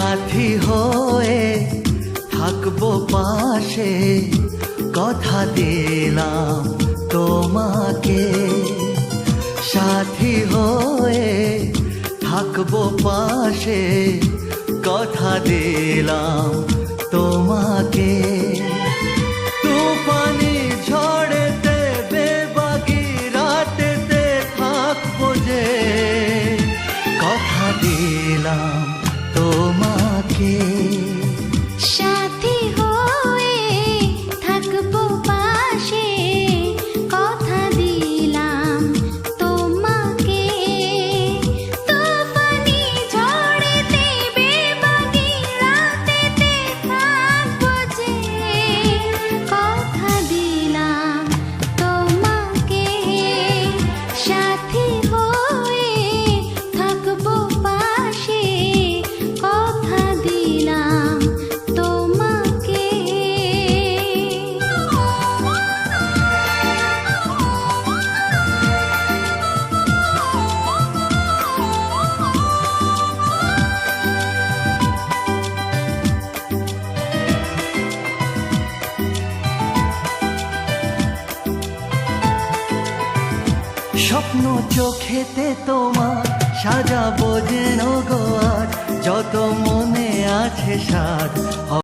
সাথী হয়ে থাকবো পাশে, কথা দিলাম তোমাকে। সাথী হয়ে থাকবো পাশে, কথা দিলাম তোমাকে। তুফানি ঝড়েতে বেবাগি রাতেতে থাকবো যে, কথা দিলাম তোমাকে। সাথী হয়ে থাকবো পাশে, কথা দিলাম তোমাকে। তুফানি ঝড়েতে বেবাগি রাতেতে থাকবো যে, কথা দিলাম তোমাকে। সাথী হয়ে থাকবো পাশে, কথা দিলাম তোমাকে। স্বপ্ন চোখেতে তোমার সাজাবো যেন গো আজ, যত মনে আছে সাজ।